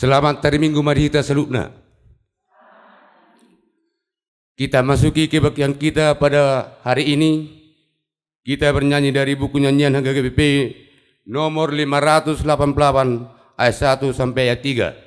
Selamat hari Minggu, mari kita salutna. Kita masuki ke bagian kita pada hari ini. Kita bernyanyi dari buku nyanyian HGGBP nomor 588 ayat 1 sampai ayat 3.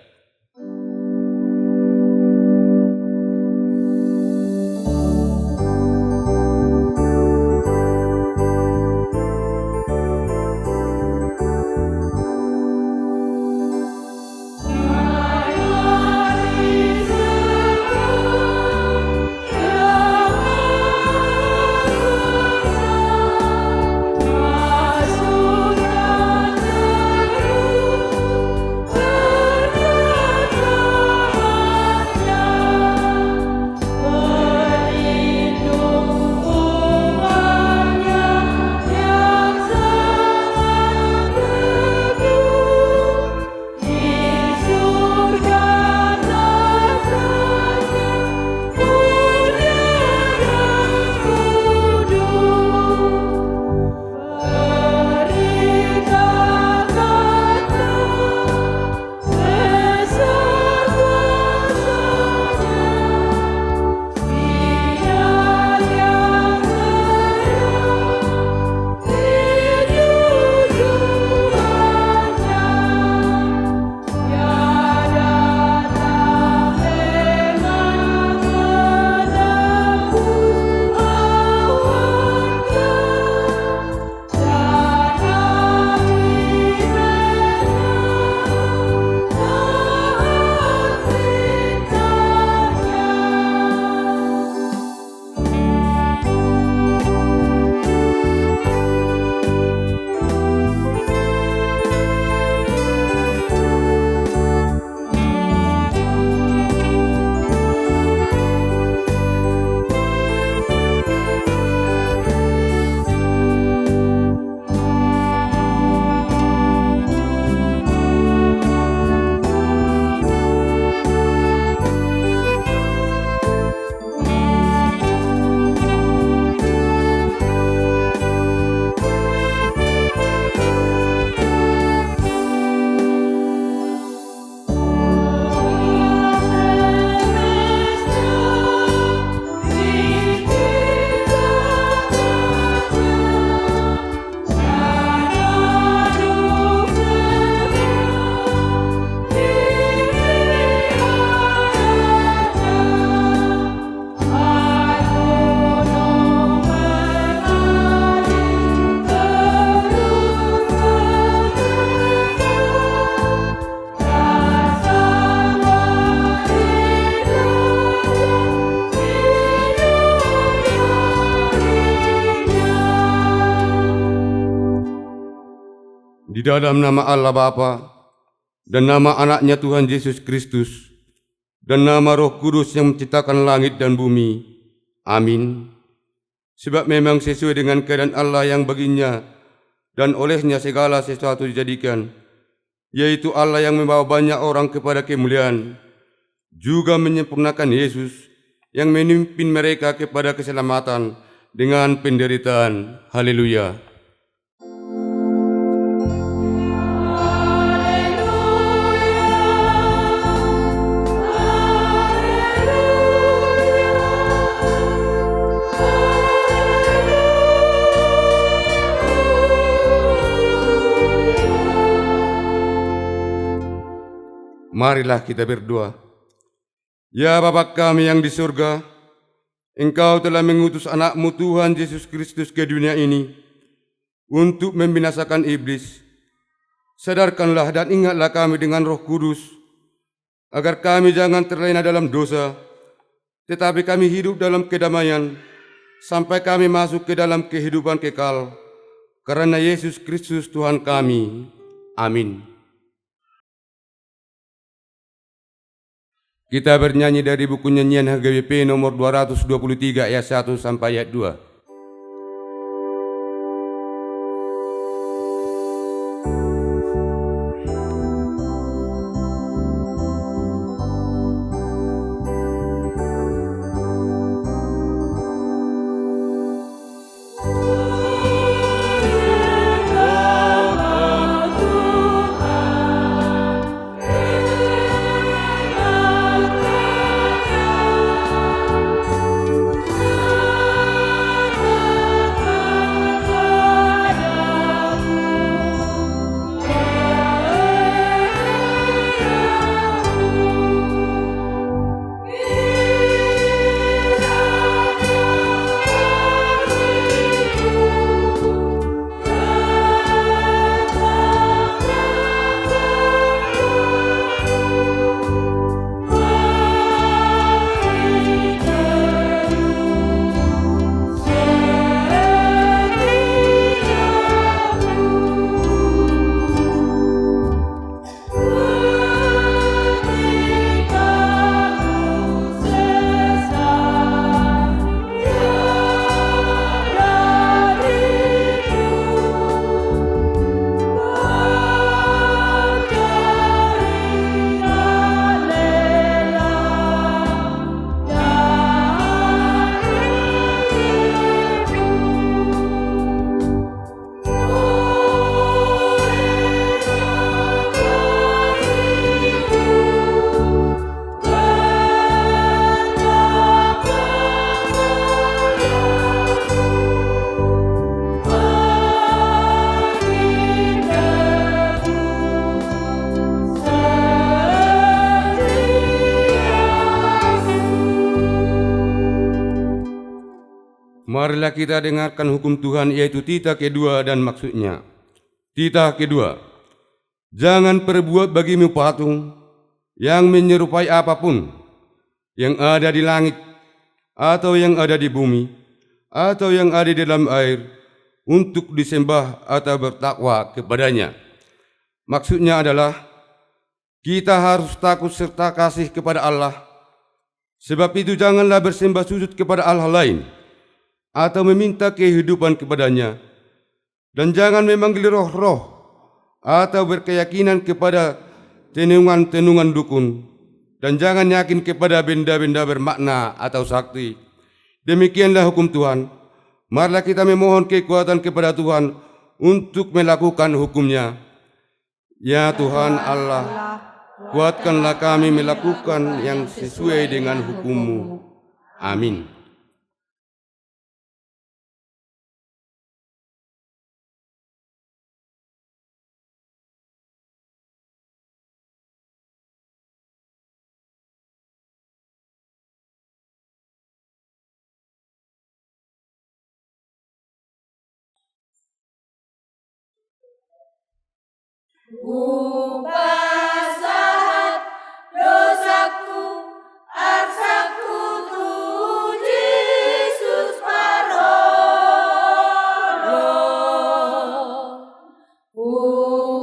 Di dalam nama Allah Bapa dan nama anaknya Tuhan Yesus Kristus dan nama Roh Kudus yang menciptakan langit dan bumi. Amin. Sebab memang sesuai dengan keadaan Allah yang baginya dan olehnya segala sesuatu dijadikan, yaitu Allah yang membawa banyak orang kepada kemuliaan, juga menyempurnakan Yesus yang memimpin mereka kepada keselamatan dengan penderitaan. Haleluya. Marilah kita berdoa. Ya Bapa kami yang di surga, Engkau telah mengutus anak-Mu Tuhan Yesus Kristus ke dunia ini untuk membinasakan iblis. Sadarkanlah dan ingatlah kami dengan Roh Kudus, agar kami jangan terlena dalam dosa, tetapi kami hidup dalam kedamaian, sampai kami masuk ke dalam kehidupan kekal, karena Yesus Kristus Tuhan kami. Amin. Kita bernyanyi dari buku nyanyian HGBP nomor 223 ayat 1 sampai ayat 2. Marilah kita dengarkan hukum Tuhan, yaitu titah kedua dan maksudnya. Titah kedua, jangan perbuat bagimu patung yang menyerupai apapun yang ada di langit, atau yang ada di bumi, atau yang ada di dalam air, untuk disembah atau bertakwa kepadanya. Maksudnya adalah kita harus takut serta kasih kepada Allah. Sebab itu janganlah bersembah sujud kepada Allah lain, atau meminta kehidupan kepadanya, dan jangan memanggil roh-roh atau berkeyakinan kepada tenungan-tenungan dukun, dan jangan yakin kepada benda-benda bermakna atau sakti. Demikianlah hukum Tuhan. Marilah kita memohon kekuatan kepada Tuhan untuk melakukan hukum-Nya. Ya Tuhan Allah, kuatkanlah kami melakukan yang sesuai dengan hukum-Mu. Amin. Basahat dosaku, arsaku tu Yesus parono.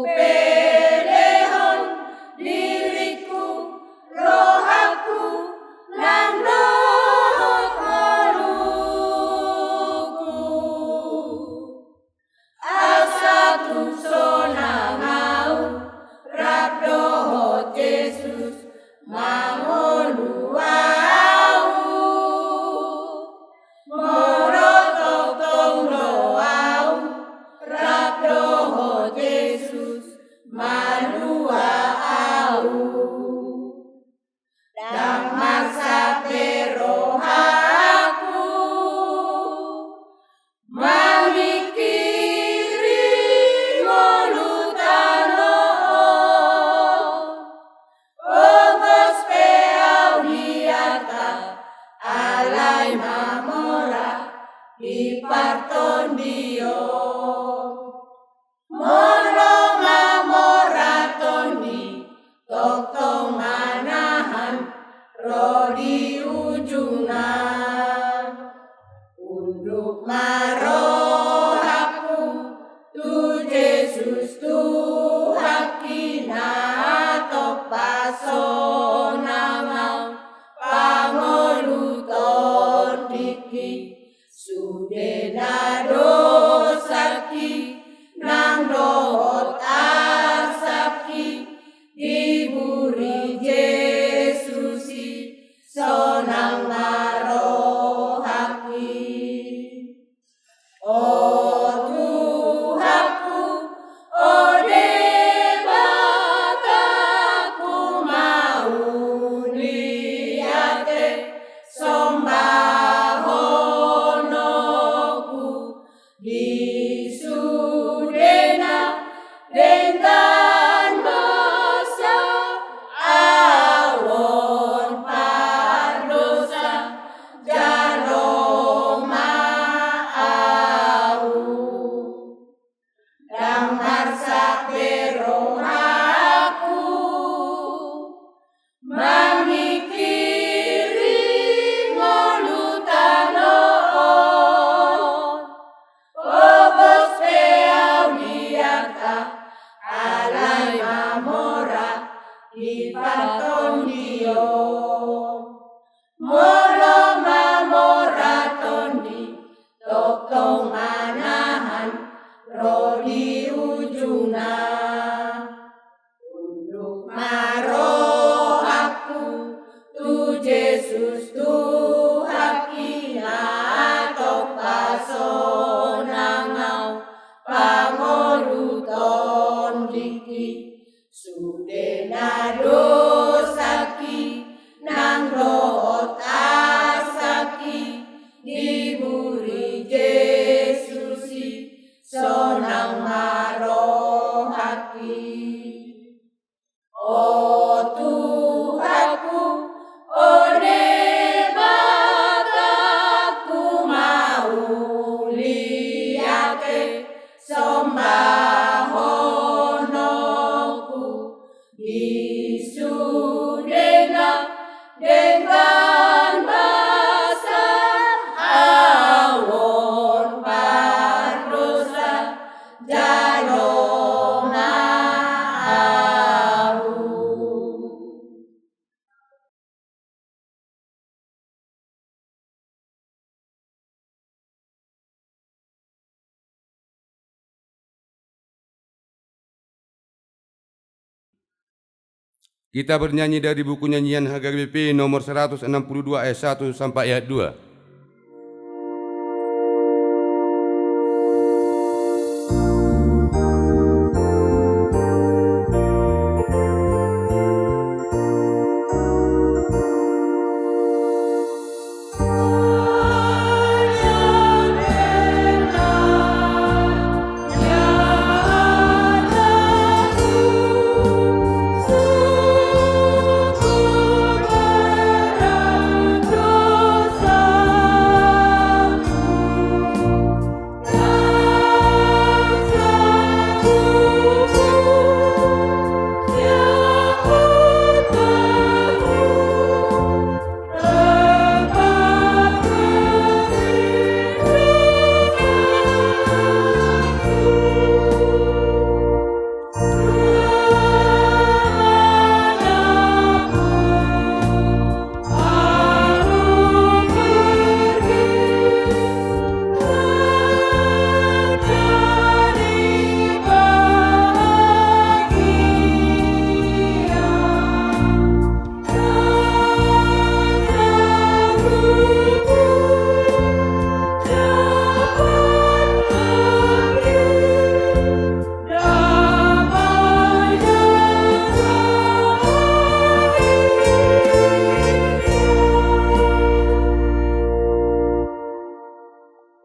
Upelehon diriku, rohaku, lan roh maluku. Asatu sonangau, rabdoho Yesus mangoluau. Morototong doau, rabdoho Yesus maluau. Dan maksa perohaku mamikiri molutano. Ogos peau hiata alai mamora iparton dio. Moro mamora toni totong manahan rodi ujungan. Unduk marohaku tu Yesus Tuhakina topasonamau pangoluton diki sudena dosaki nang dohot arsaki diburi Yesusi sonang marohaki. O Tuhanku, o Debataku mau liate sombahonoku. Kita bernyanyi dari buku nyanyian HKBP nomor 162 ayat 1 sampai ayat 2.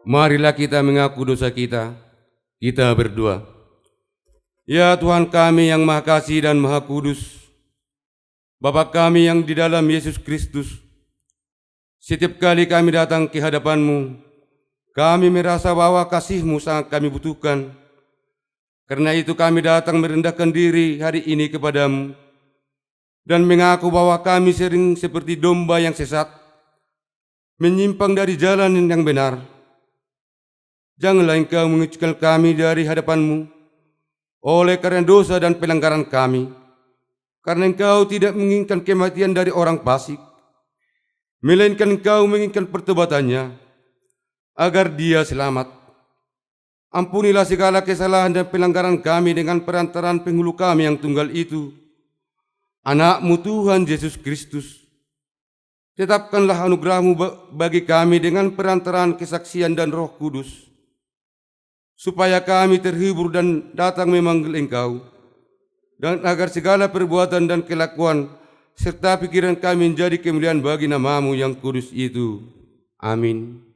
Marilah kita mengaku dosa kita. Kita berdoa. Ya Tuhan kami yang Maha Kasih dan Maha Kudus, Bapa kami yang di dalam Yesus Kristus, setiap kali kami datang ke hadapan-Mu, kami merasa bahwa kasih-Mu sangat kami butuhkan. Karena itu kami datang merendahkan diri hari ini kepada-Mu dan mengaku bahwa kami sering seperti domba yang sesat, menyimpang dari jalan yang benar. Janganlah Engkau mengucilkan kami dari hadapan-Mu oleh karena dosa dan pelanggaran kami, karena Engkau tidak menginginkan kematian dari orang fasik, melainkan Engkau menginginkan pertobatannya, agar dia selamat. Ampunilah segala kesalahan dan pelanggaran kami dengan perantaraan penghulu kami yang tunggal itu, Anak-Mu Tuhan Yesus Kristus. Tetapkanlah anugerah-Mu bagi kami dengan perantaraan kesaksian dan Roh Kudus, supaya kami terhibur dan datang memanggil Engkau, dan agar segala perbuatan dan kelakuan serta pikiran kami menjadi kemuliaan bagi nama-Mu yang kudus itu. Amin.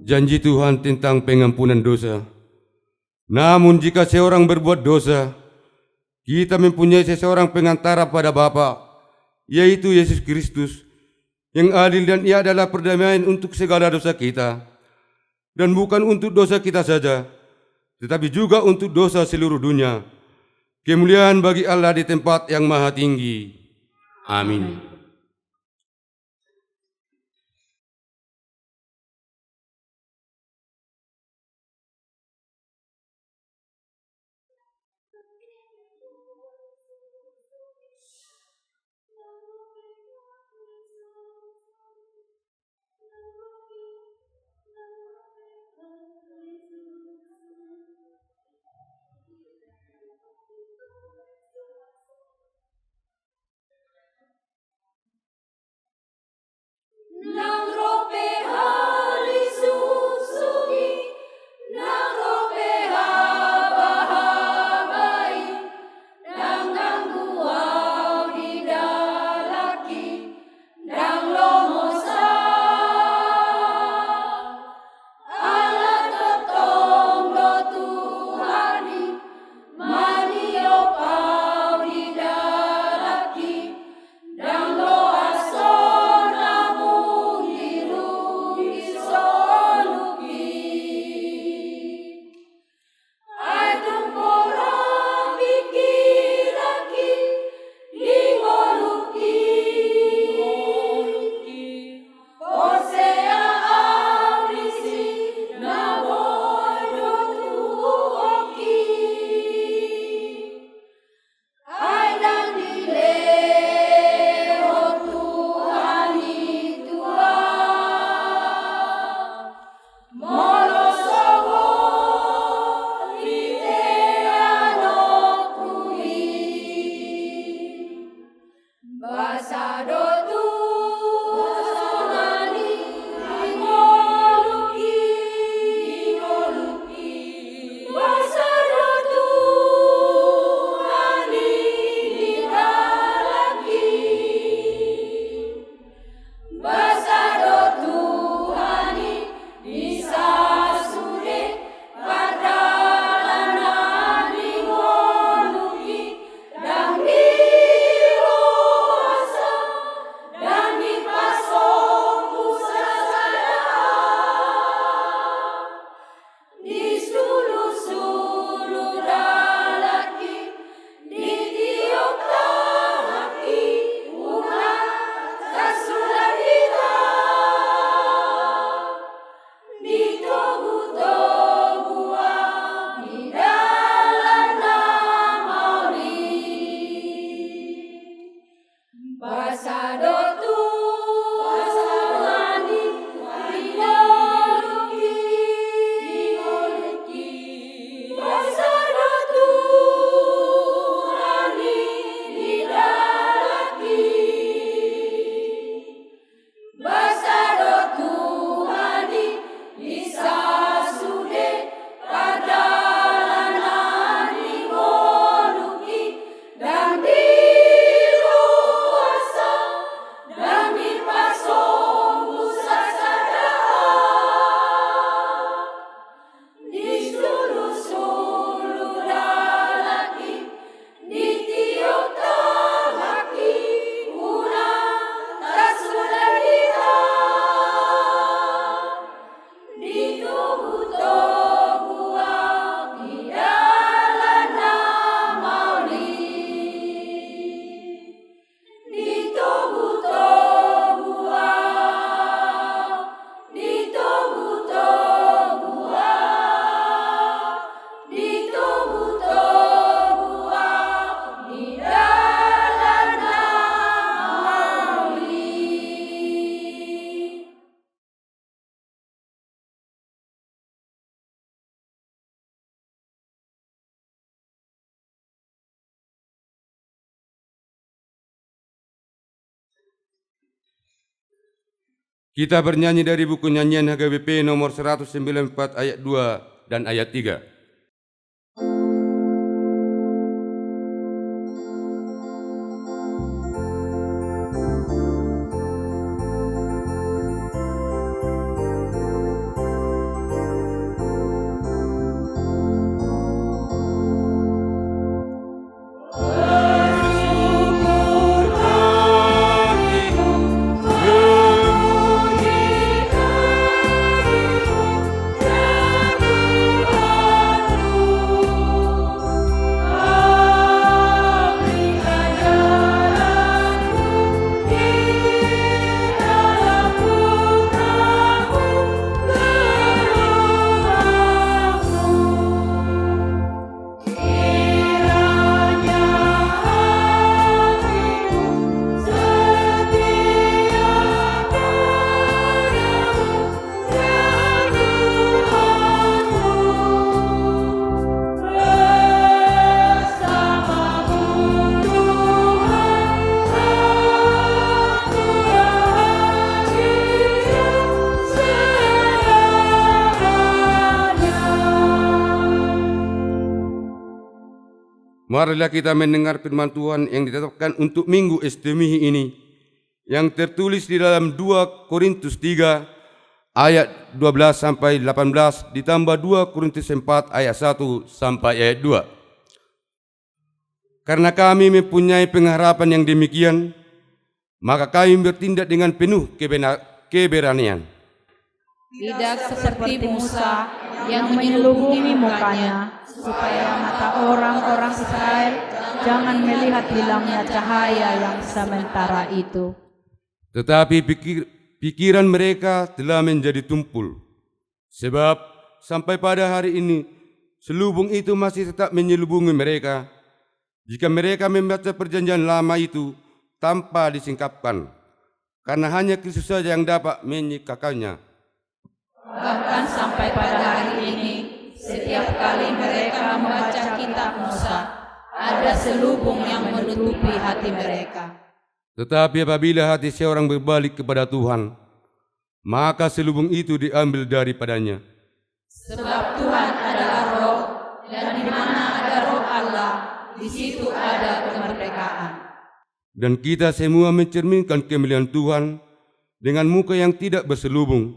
Janji Tuhan tentang pengampunan dosa. Namun jika seorang berbuat dosa, kita mempunyai seseorang pengantara pada Bapa, yaitu Yesus Kristus, yang adil, dan Ia adalah perdamaian untuk segala dosa kita, dan bukan untuk dosa kita saja, tetapi juga untuk dosa seluruh dunia. Kemuliaan bagi Allah di tempat yang maha tinggi. Amin. Basado Tuhani ingoluki Basado Tuhani dinalaki Basado Tuhani disasude padalanan ingoluki dan diroasa dan dipasong pusasada disulu-sulu dalaki ditiup tahaki umat kasulabita ditobu-tobu di dalam mauli Basado Tuhani ingoluki Basado Tuhani didalaki Basado Tuhani disasude padalanan ingoluki dan diroasa dan dipasong pusasada disulu-sulu dalaki ditiup tahaki ulang kasulabita ditobu-tobu di dalam mauli ditobu-tobu di dalam mauli. Kita bernyanyi dari buku nyanyian HKBP nomor 194 ayat 2 dan ayat 3. Marilah kita mendengar firman Tuhan yang ditetapkan untuk minggu Istimewa ini, yang tertulis di dalam 2 Korintus 3 ayat 12 sampai 18 ditambah 2 Korintus 4 ayat 1 sampai ayat 2. Karena kami mempunyai pengharapan yang demikian, maka kami bertindak dengan penuh keberanian. Tidak seperti Musa yang menyelubungi mukanya, supaya mata orang-orang Israel jangan melihat hilangnya cahaya yang sementara itu. Tetapi pikiran mereka telah menjadi tumpul. Sebab sampai pada hari ini, selubung itu masih tetap menyelubungi mereka, jika mereka membaca perjanjian lama itu tanpa disingkapkan, karena hanya Kristus saja yang dapat menyingkapkannya. Bahkan sampai pada hari ini, setiap kali mereka membaca kitab Musa, ada selubung yang menutupi hati mereka. Tetapi apabila hati seorang berbalik kepada Tuhan, maka selubung itu diambil daripadanya. Sebab Tuhan adalah roh, dan di mana ada roh Allah, di situ ada kemerdekaan. Dan kita semua mencerminkan kemuliaan Tuhan dengan muka yang tidak berselubung.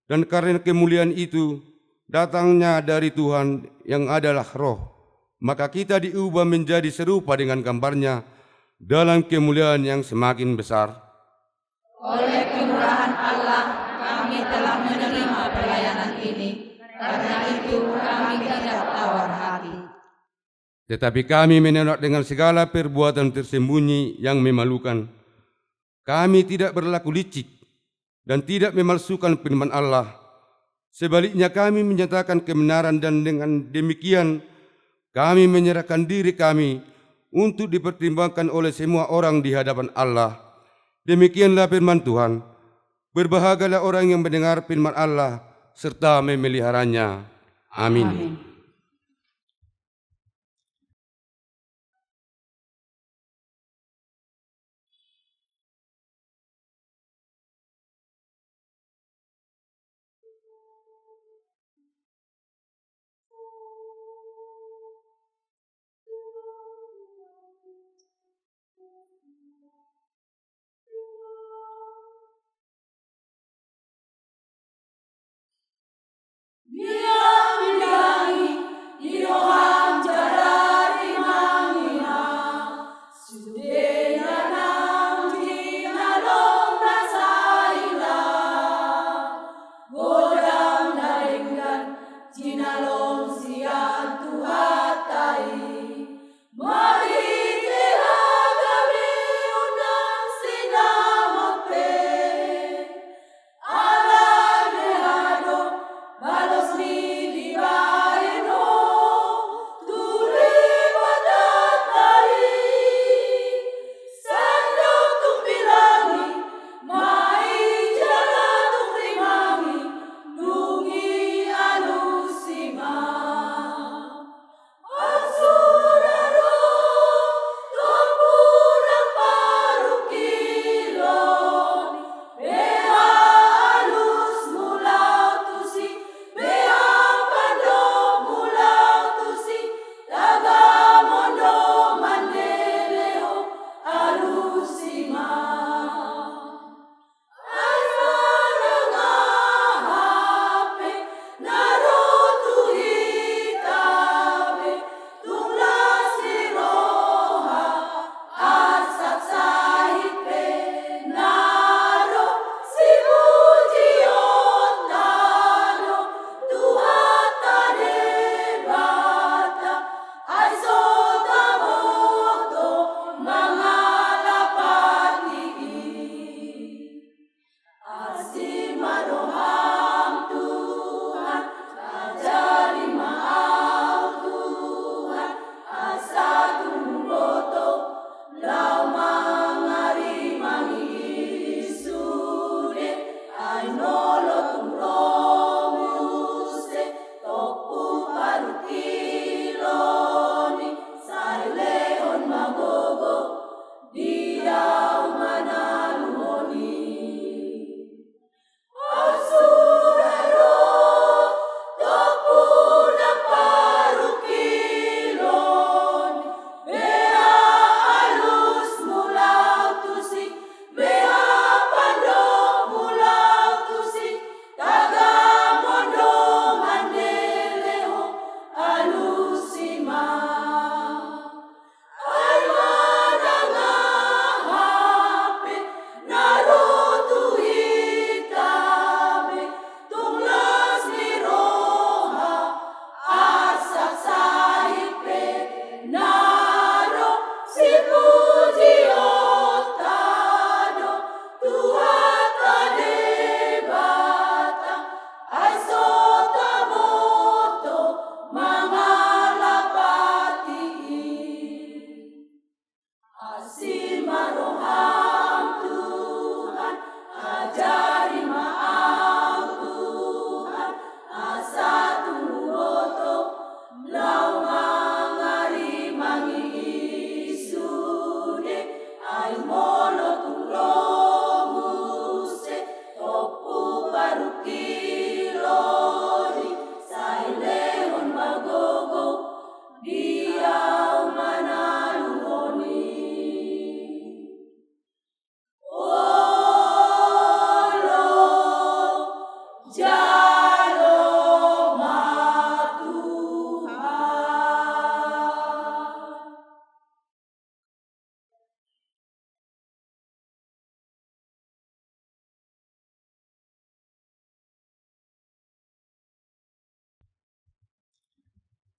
Dan karena kemuliaan itu datangnya dari Tuhan yang adalah roh, maka kita diubah menjadi serupa dengan gambarnya dalam kemuliaan yang semakin besar. Oleh kemurahan Allah, kami telah menerima pelayanan ini. Karena itu kami tidak tawar hati. Tetapi kami menolak dengan segala perbuatan tersembunyi yang memalukan. Kami tidak berlaku licik dan tidak memalsukan firman Allah. Sebaliknya kami menyatakan kebenaran, dan dengan demikian kami menyerahkan diri kami untuk dipertimbangkan oleh semua orang di hadapan Allah. Demikianlah firman Tuhan. Berbahagialah orang yang mendengar firman Allah serta memeliharanya. Amin. Dia menyanyi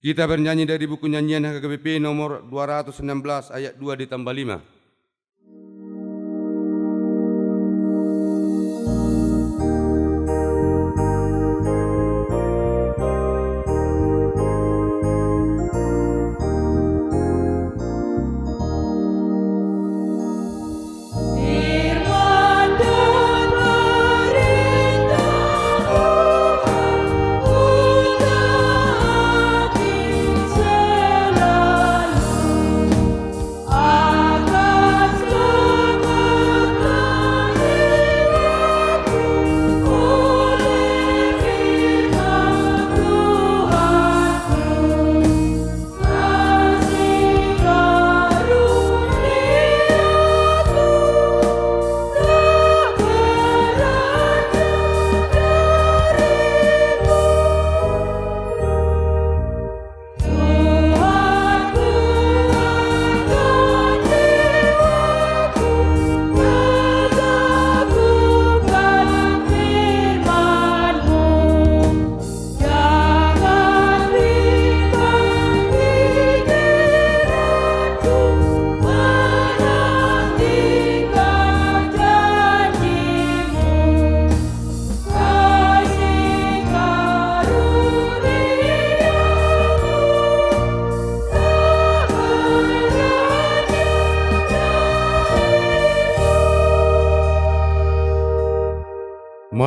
Kita bernyanyi dari buku nyanyian HKBP nomor 216 ayat 2 ditambah 5.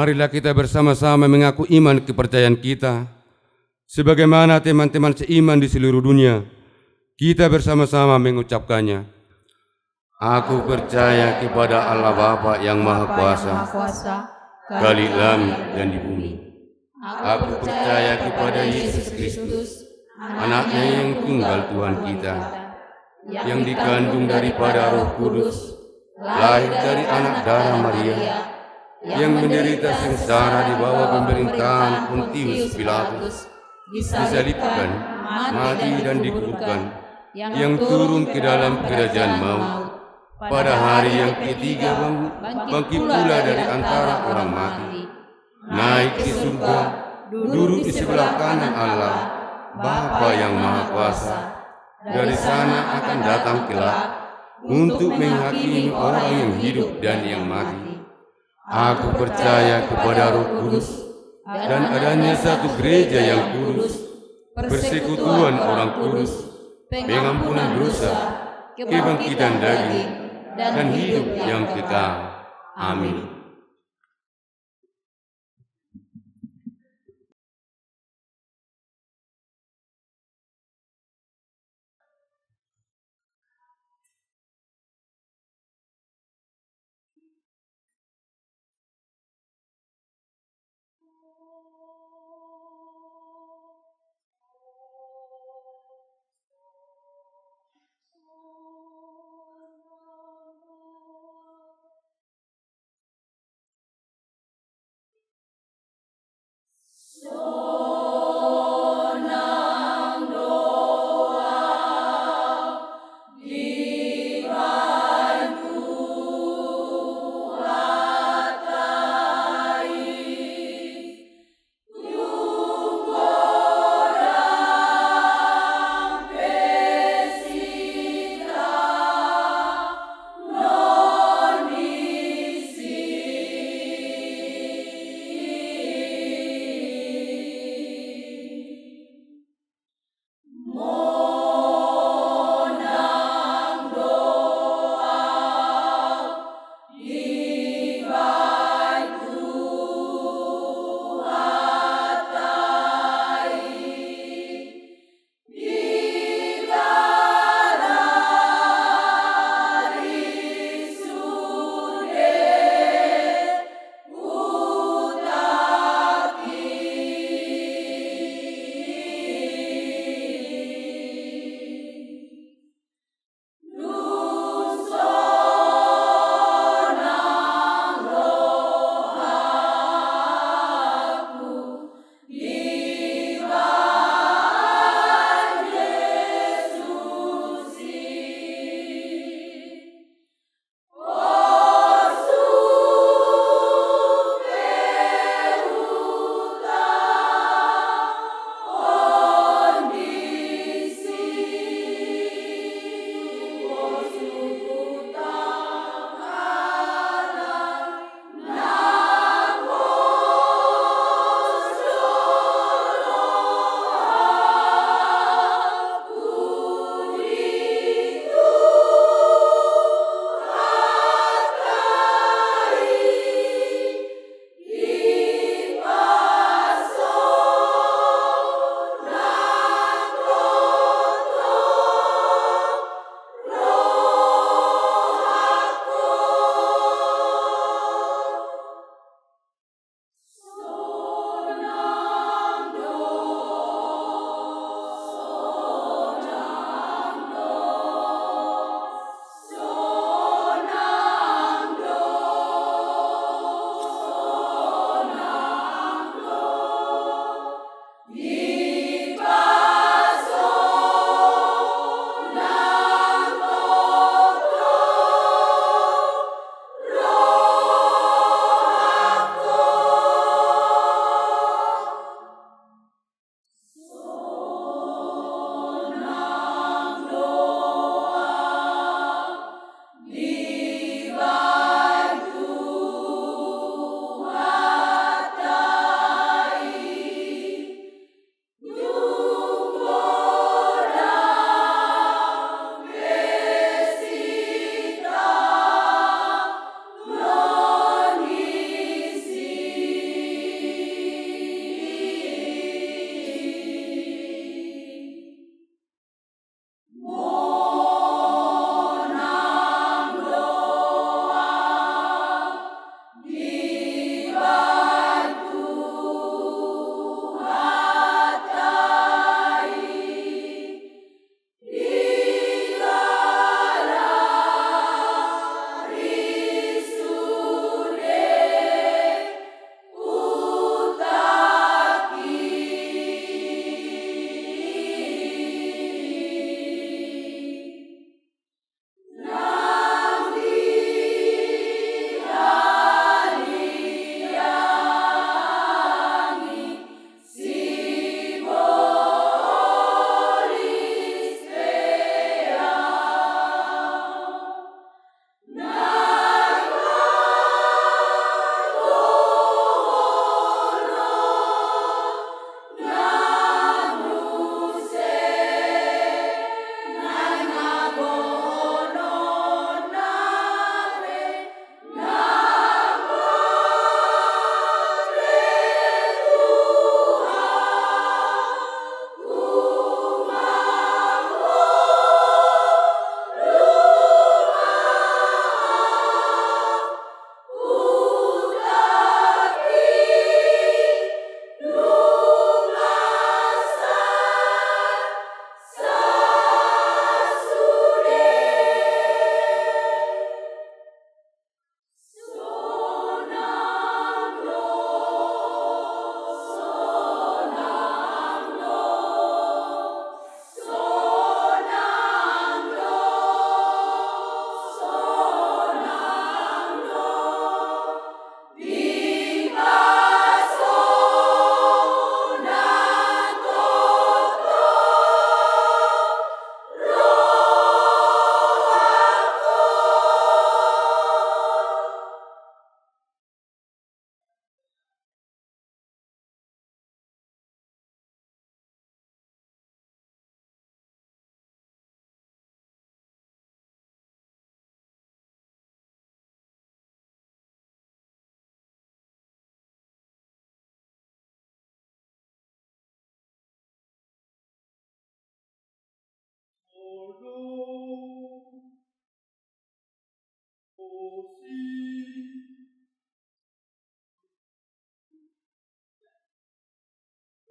Marilah kita bersama-sama mengaku iman kepercayaan kita. Sebagaimana teman-teman seiman di seluruh dunia, kita bersama-sama mengucapkannya. Aku percaya kepada Allah Bapa yang Maha Kuasa, Khalik langit dan di bumi. Aku percaya kepada Yesus Kristus, anaknya yang tunggal Tuhan kita, yang dikandung daripada Roh Kudus, lahir dari anak darah Maria, yang menderita sengsara di bawah pemerintahan Pontius Pilatus, disalibkan, mati dan dikuburkan, yang turun ke dalam kerajaan maut, pada hari yang ketiga bangkit pula dari antara orang mati, naik ke surga, duduk di sebelah kanan Allah, Bapa yang Maha Kuasa. Dari sana akan datang kelak untuk menghakimi orang yang hidup dan yang mati. Aku percaya kepada Roh Kudus dan adanya satu gereja yang kudus, persekutuan orang kudus, pengampunan dosa, kebangkitan daging, dan hidup yang kekal. Amin.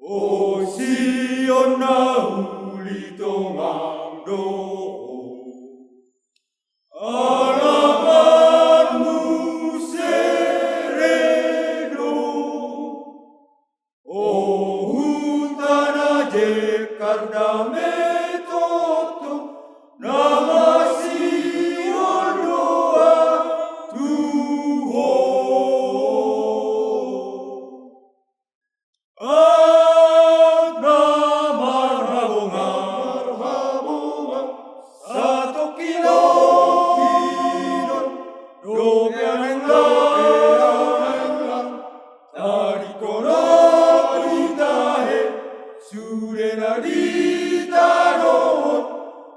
O Sion uli tongangdo, alamanmu sereno. O hutana Jakarta toto, nama Sion doa Tuhan.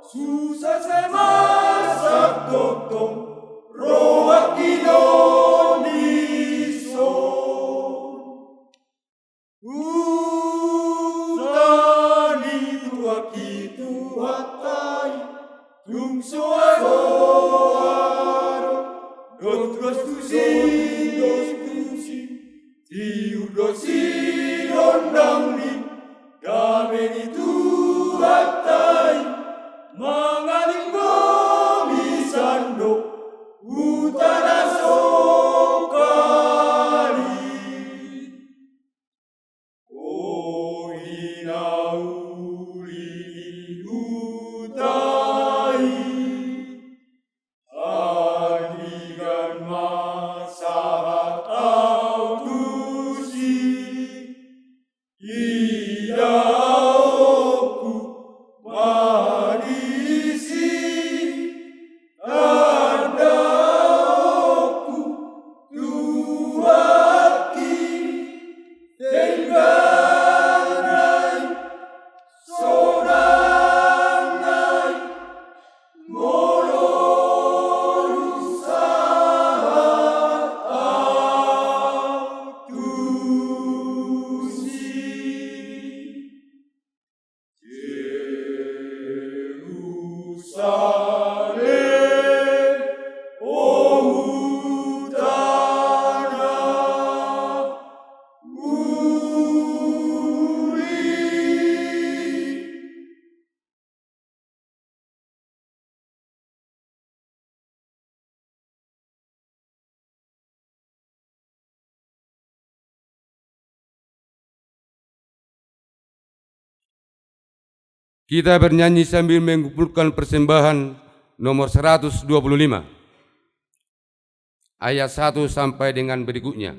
Susah semasak totong roh Indonesia. Utani tuaki tuhatai tung soaro dotros tusi tiu dosi ondang ni dameni tuhatai mangaling gomisando utara sokali. O hinauli utai adigan masahat autusi idaoku madisi andaoku tuaki tengganai sodangai molorusahat autusi. Jerusalem, oh hutana uli. Kita bernyanyi sambil mengumpulkan persembahan nomor 125, ayat 1 sampai dengan berikutnya.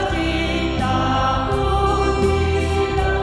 Sukacita pujilah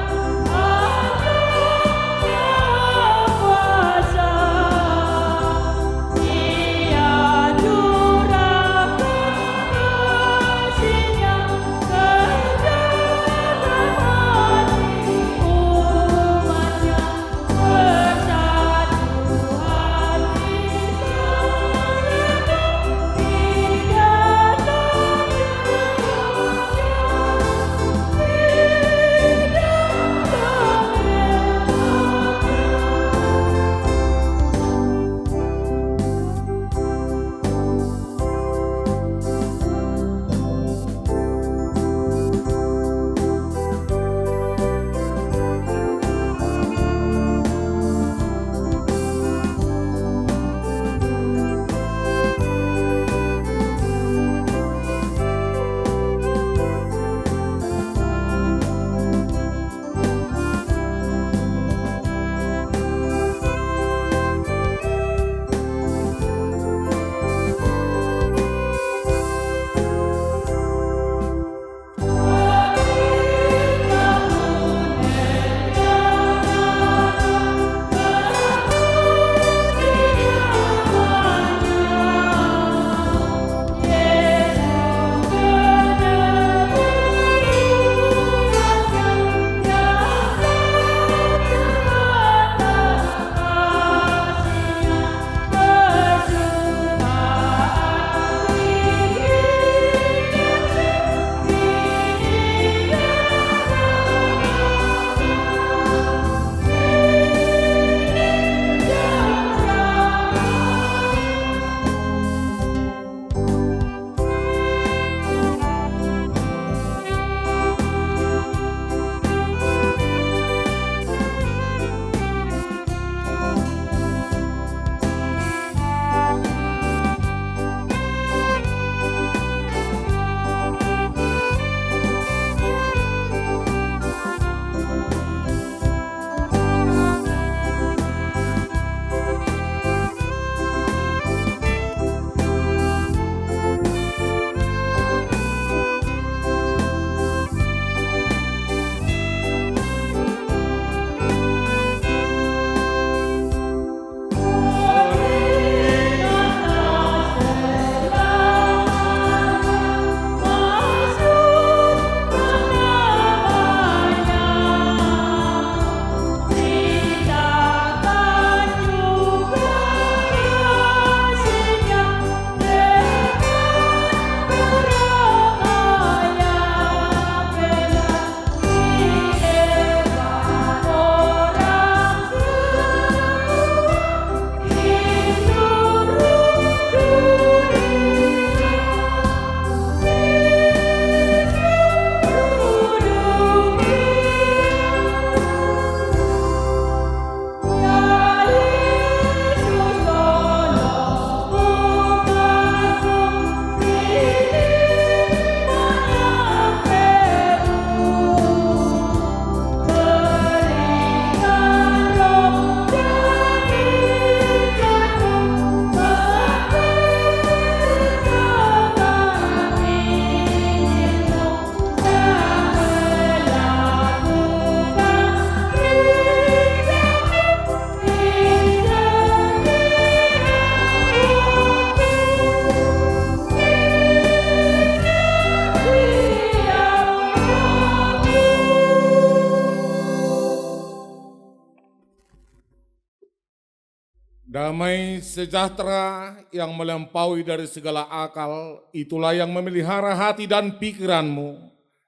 Damai sejahtera yang melampaui dari segala akal, itulah yang memelihara hati dan pikiranmu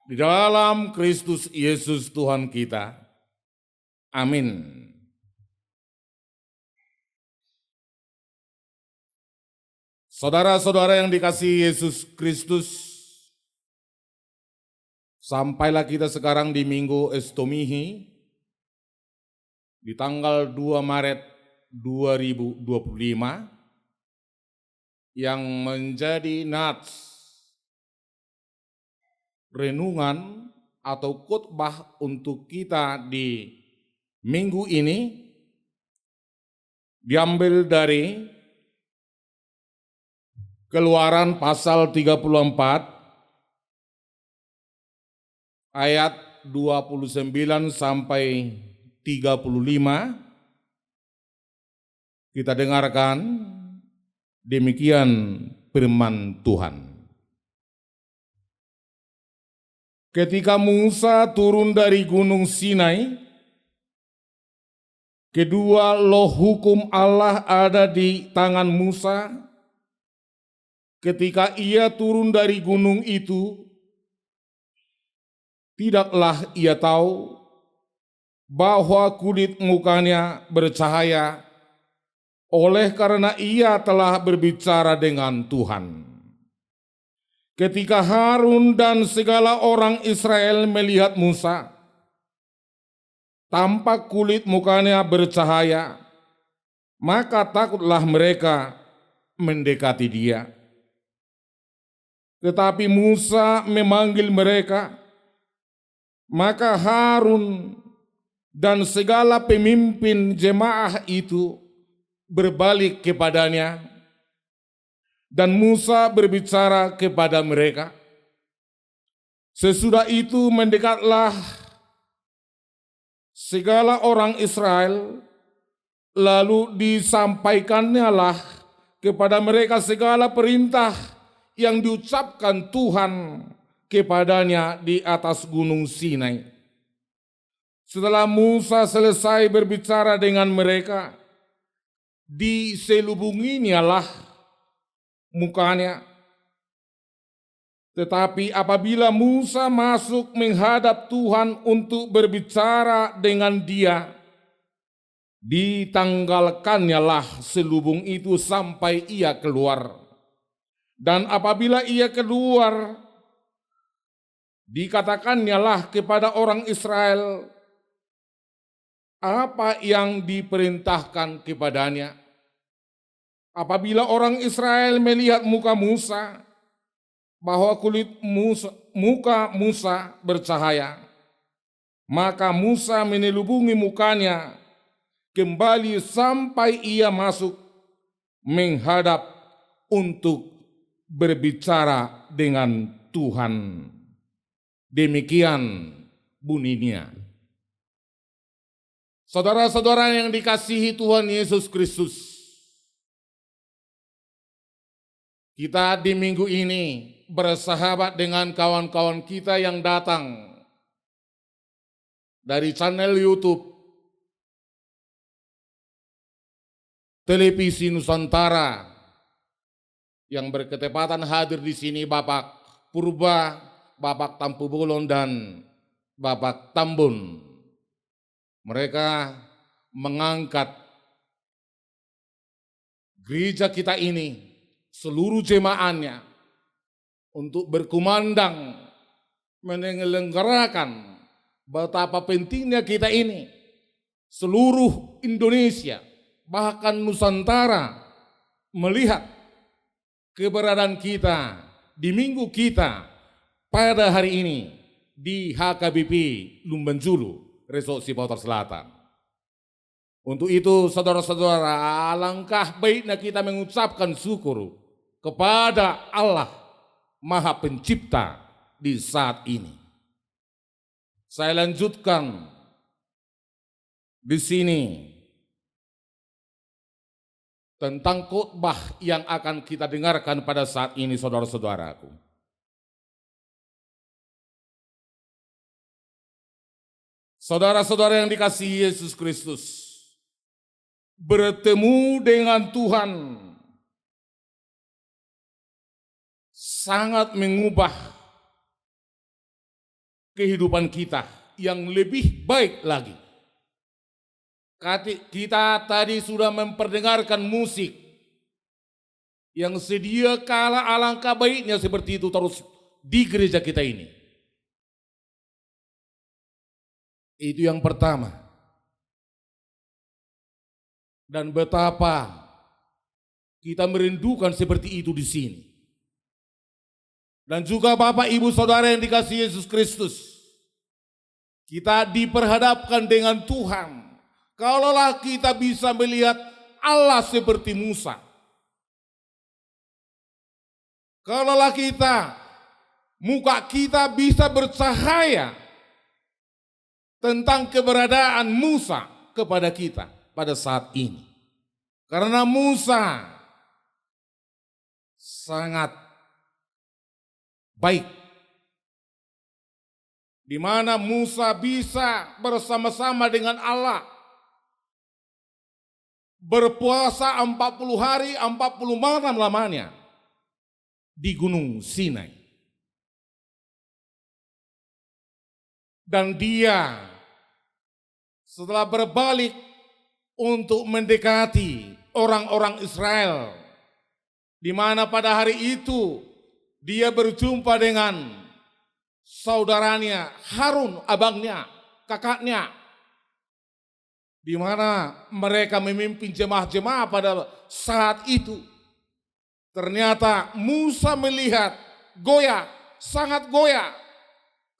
di dalam Kristus Yesus Tuhan kita. Amin. Saudara-saudara yang dikasihi Yesus Kristus, sampailah kita sekarang di Minggu Estomihi, di tanggal 2 Maret 2025 yang menjadi nats renungan atau khotbah untuk kita di minggu ini diambil dari Keluaran pasal 34 ayat 29 sampai 35. Kita dengarkan demikian firman Tuhan. Ketika Musa turun dari Gunung Sinai, kedua loh hukum Allah ada di tangan Musa. Ketika ia turun dari gunung itu, tidaklah ia tahu bahwa kulit mukanya bercahaya, oleh karena ia telah berbicara dengan Tuhan. Ketika Harun dan segala orang Israel melihat Musa, tampak kulit mukanya bercahaya, maka takutlah mereka mendekati dia. Tetapi Musa memanggil mereka, maka Harun dan segala pemimpin jemaah itu berbalik kepadanya, dan Musa berbicara kepada mereka. Sesudah itu mendekatlah segala orang Israel, lalu disampaikannya lah kepada mereka segala perintah yang diucapkan Tuhan kepadanya di atas gunung Sinai. Setelah Musa selesai berbicara dengan mereka, diselubunginya lah mukanya. Tetapi apabila Musa masuk menghadap Tuhan untuk berbicara dengan dia, ditanggalkannya lah selubung itu sampai ia keluar. Dan apabila ia keluar, dikatakannya lah kepada orang Israel apa yang diperintahkan kepadanya. Apabila orang Israel melihat muka Musa, bahwa kulit muka Musa bercahaya, maka Musa menelubungi mukanya kembali sampai ia masuk menghadap untuk berbicara dengan Tuhan. Demikian bunyinya. Saudara-saudara yang dikasihi Tuhan Yesus Kristus, kita di minggu ini bersahabat dengan kawan-kawan kita yang datang dari channel YouTube Televisi Nusantara yang berketepatan hadir di sini Bapak Purba, Bapak Tampu Bolon, dan Bapak Tambun. Mereka mengangkat gereja kita ini, seluruh jemaahnya, untuk berkumandang menyelenggarakan betapa pentingnya kita ini, seluruh Indonesia, bahkan Nusantara, melihat keberadaan kita di minggu kita pada hari ini di HKBP Lumbanjulu, Resort Cibodas Selatan. Untuk itu saudara-saudara, alangkah baiknya kita mengucapkan syukur kepada Allah Maha Pencipta di saat ini. Saya lanjutkan di sini tentang khotbah yang akan kita dengarkan pada saat ini, saudara-saudaraku. Saudara-saudara yang dikasihi Yesus Kristus, bertemu dengan Tuhan sangat mengubah kehidupan kita yang lebih baik lagi. Kita tadi sudah memperdengarkan musik yang sedia kala alangkah baiknya seperti itu terus di gereja kita ini. Itu yang pertama. Dan betapa kita merindukan seperti itu di sini. Dan juga Bapak Ibu Saudara yang dikasihi Yesus Kristus, kita diperhadapkan dengan Tuhan. Kalaulah kita bisa melihat Allah seperti Musa. Kalaulah muka kita bisa bercahaya tentang keberadaan Musa kepada kita pada saat ini. Karena Musa sangat baik. Di mana Musa bisa bersama-sama dengan Allah berpuasa 40 hari 40 malam lamanya di Gunung Sinai. Dan dia setelah berbalik untuk mendekati orang-orang Israel, di mana pada hari itu dia berjumpa dengan saudaranya Harun, abangnya, kakaknya, di mana mereka memimpin jemaah-jemaah pada saat itu. Ternyata Musa melihat goyah, sangat goyah,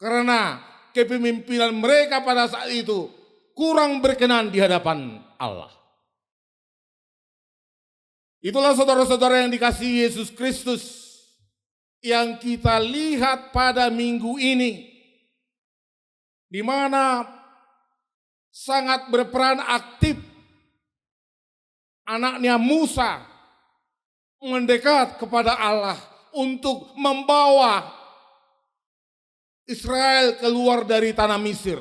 karena kepemimpinan mereka pada saat itu kurang berkenan di hadapan Allah. Itulah saudara-saudara yang dikasihi Yesus Kristus yang kita lihat pada minggu ini, di mana sangat berperan aktif anaknya Musa mendekat kepada Allah untuk membawa Israel keluar dari tanah Mesir.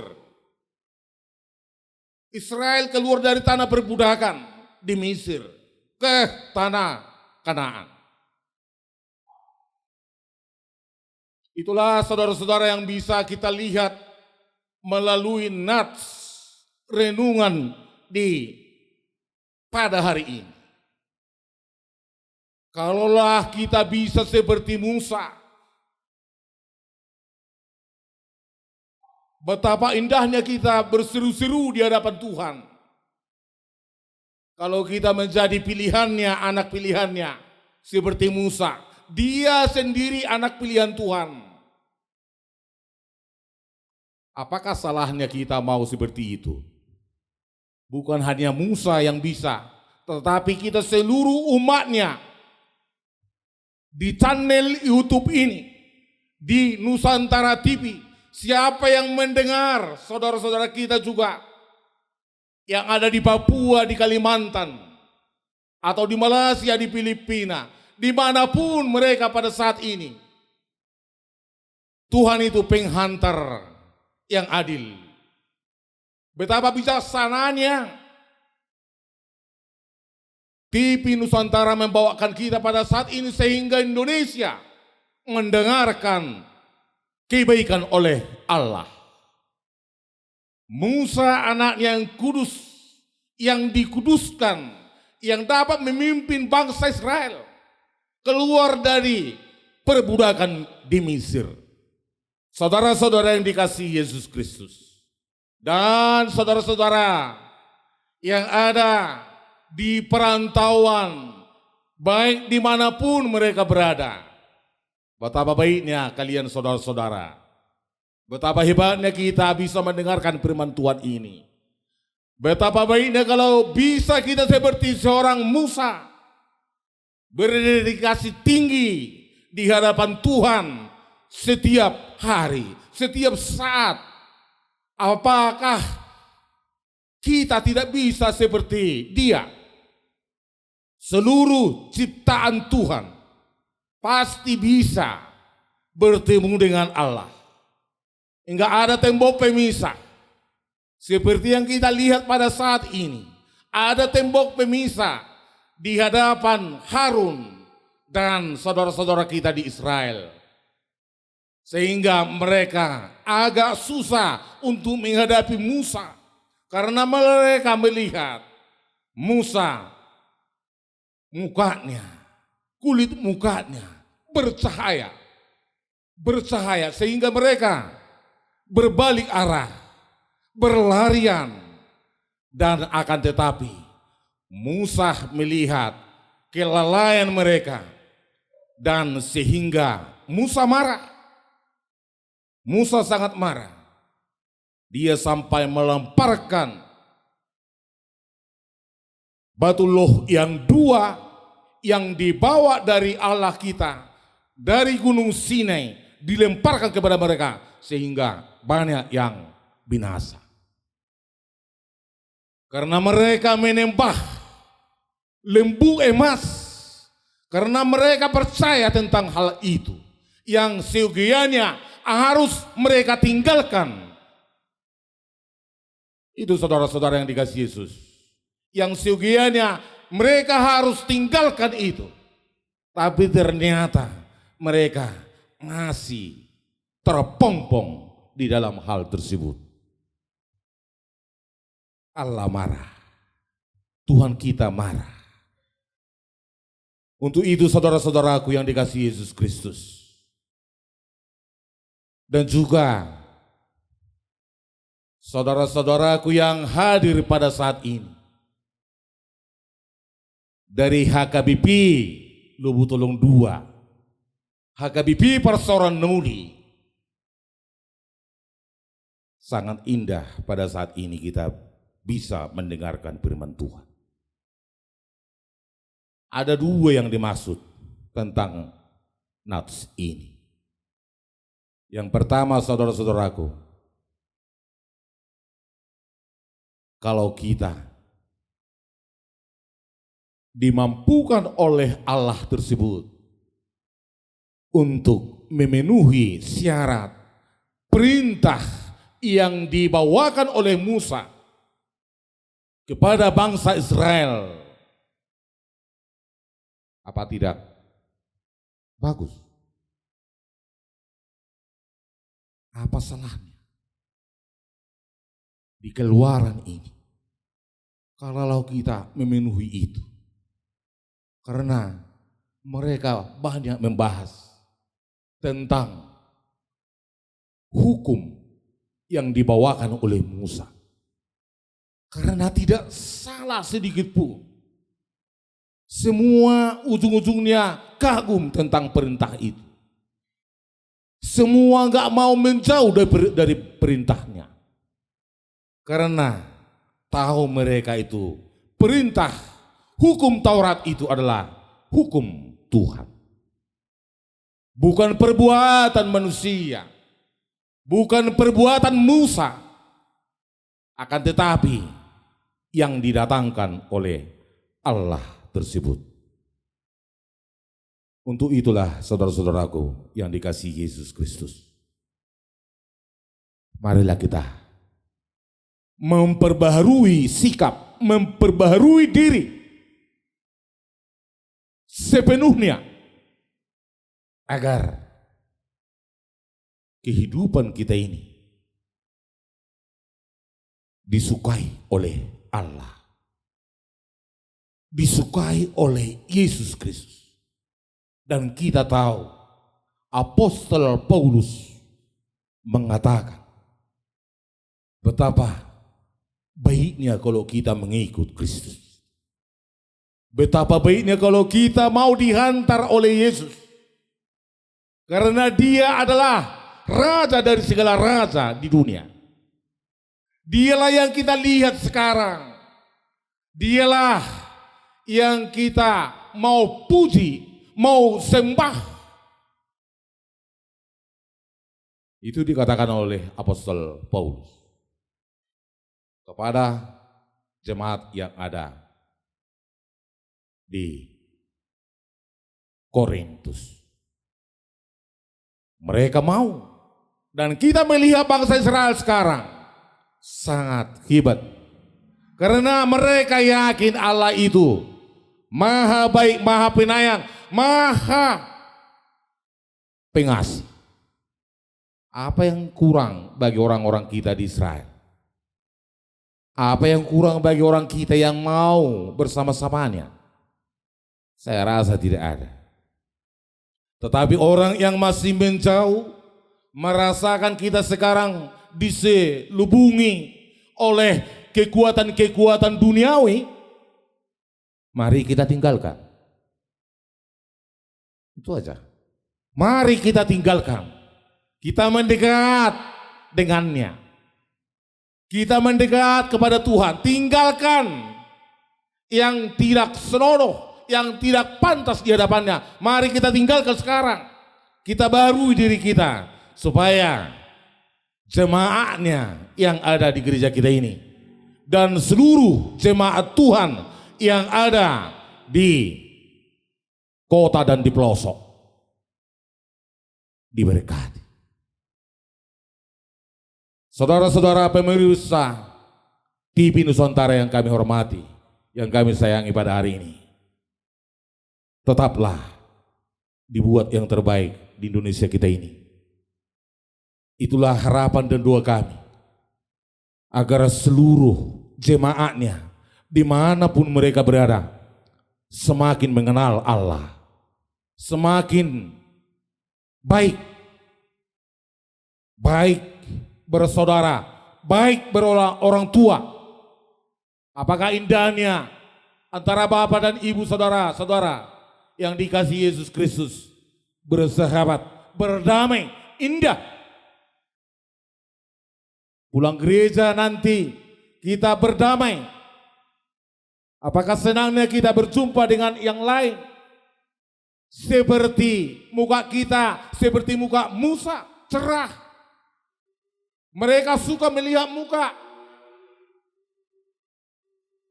Israel keluar dari tanah perbudakan di Mesir ke tanah Kanaan. Itulah saudara-saudara yang bisa kita lihat melalui nats renungan pada hari ini. Kalaulah kita bisa seperti Musa, betapa indahnya kita berseru-seru di hadapan Tuhan. Kalau kita menjadi pilihannya, anak pilihannya, seperti Musa, dia sendiri anak pilihan Tuhan. Apakah salahnya kita mau seperti itu? Bukan hanya Musa yang bisa, tetapi kita seluruh umatnya di channel YouTube ini, di Nusantara TV, siapa yang mendengar, saudara-saudara kita juga yang ada di Papua, di Kalimantan, atau di Malaysia, di Filipina, dimanapun mereka pada saat ini, Tuhan itu penghantar yang adil. Betapa bijaksananya TV Nusantara membawakan kita pada saat ini sehingga Indonesia mendengarkan kebaikan oleh Allah. Musa anaknya yang kudus, yang dikuduskan, yang dapat memimpin bangsa Israel keluar dari perbudakan di Mesir. Saudara-saudara yang dikasihi Yesus Kristus. Dan saudara-saudara yang ada di perantauan, baik dimanapun mereka berada. Betapa baiknya kalian saudara-saudara. Betapa hebatnya kita bisa mendengarkan firman Tuhan ini. Betapa baiknya kalau bisa kita seperti seorang Musa, berdedikasi tinggi di hadapan Tuhan setiap hari, setiap saat. Apakah kita tidak bisa seperti dia? Seluruh ciptaan Tuhan pasti bisa bertemu dengan Allah. Enggak ada tembok pemisah. Seperti yang kita lihat pada saat ini. ada tembok pemisah di hadapan Harun dan saudara-saudara kita di Israel. Sehingga mereka agak susah untuk menghadapi Musa. Karena mereka melihat Musa mukanya, kulit mukanya bercahaya. Bercahaya sehingga mereka berbalik arah, berlarian. Dan akan tetapi Musa melihat kelalaian mereka dan sehingga Musa marah. Musa sangat marah. Dia sampai melemparkan batu loh yang dua yang dibawa dari Allah kita dari Gunung Sinai dilemparkan kepada mereka sehingga banyak yang binasa. Karena mereka menembah lembu emas, karena mereka percaya tentang hal itu yang seyogianya harus mereka tinggalkan. Itu saudara-saudara yang dikasihi Yesus, yang seyogianya mereka harus tinggalkan itu. Tapi ternyata mereka masih terpompong di dalam hal tersebut. Allah marah, Tuhan kita marah. Untuk itu saudara-saudaraku yang dikasihi Yesus Kristus, dan juga saudara-saudaraku yang hadir pada saat ini dari HKBP Lubuk Tulung 2, HKBP Persoran Nuli. Sangat indah pada saat ini kita bisa mendengarkan firman Tuhan. Ada dua yang dimaksud tentang nats ini. Yang pertama saudara-saudaraku, kalau kita dimampukan oleh Allah tersebut untuk memenuhi syarat perintah yang dibawakan oleh Musa kepada bangsa Israel, apa tidak bagus? Apa salahnya di Keluaran ini kalau kita memenuhi itu? Karena mereka banyak membahas tentang hukum yang dibawakan oleh Musa. Karena tidak salah sedikit pun. Semua ujung-ujungnya kagum tentang perintah itu. Semua gak mau menjauh dari perintahnya. Karena tahu mereka itu perintah hukum Taurat itu adalah hukum Tuhan. Bukan perbuatan manusia. Bukan perbuatan Musa. Akan tetapi yang didatangkan oleh Allah tersebut. Untuk itulah saudara-saudaraku yang dikasihi Yesus Kristus, marilah kita memperbaharui sikap, memperbaharui diri sepenuhnya agar kehidupan kita ini disukai oleh Allah, disukai oleh Yesus Kristus. Dan kita tahu Apostol Paulus mengatakan betapa baiknya kalau kita mengikut Kristus. Betapa baiknya kalau kita mau dihantar oleh Yesus. Karena dia adalah raja dari segala raja di dunia. Dialah yang kita lihat sekarang. Dialah yang kita mau puji, mau sembah. Itu dikatakan oleh Apostol Paulus kepada jemaat yang ada di Korintus. Mereka mau, dan kita melihat bangsa Israel sekarang sangat hebat, Karena mereka yakin Allah itu maha baik, maha penyayang, maha pengasih. Apa yang kurang bagi orang-orang kita di Israel? Apa yang kurang bagi orang kita yang mau bersama-samanya? Saya rasa tidak ada. Tetapi orang yang masih menjauh merasakan kita sekarang diselubungi oleh kekuatan-kekuatan duniawi, mari kita tinggalkan. Itu aja. Mari kita tinggalkan. Kita mendekat dengannya. Kita mendekat kepada Tuhan. Tinggalkan yang tidak senonoh, yang tidak pantas di hadapannya. Mari kita tinggalkan sekarang. Kita barui diri kita supaya jemaatnya yang ada di gereja kita ini dan seluruh jemaat Tuhan yang ada di kota dan di pelosok diberkati. Saudara-saudara pemirsa TV Nusantara yang kami hormati, yang kami sayangi pada hari ini, tetaplah dibuat yang terbaik di Indonesia kita ini. Itulah harapan dan doa kami, agar seluruh jemaatnya dimanapun mereka berada semakin mengenal Allah, semakin baik bersaudara, baik orang tua. Apakah indahnya antara bapak dan ibu saudara-saudara yang dikasihi Yesus Kristus, bersahabat, berdamai, indah. Pulang gereja nanti kita berdamai. Apakah senangnya kita berjumpa dengan yang lain? Seperti muka kita, seperti muka Musa, cerah. Mereka suka melihat muka.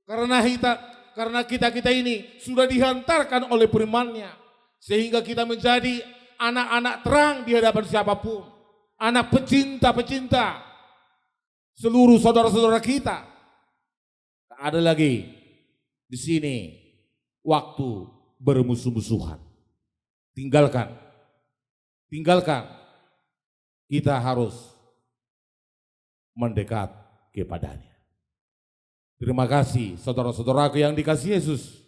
Karena kita ini sudah dihantarkan oleh firman-Nya, sehingga kita menjadi anak-anak terang di hadapan siapapun. Anak pecinta-pecinta seluruh saudara-saudara kita. Tak ada lagi di sini waktu bermusuh-musuhan. Tinggalkan. Kita harus mendekat kepadanya. Terima kasih saudara-saudaraku yang dikasihi Yesus.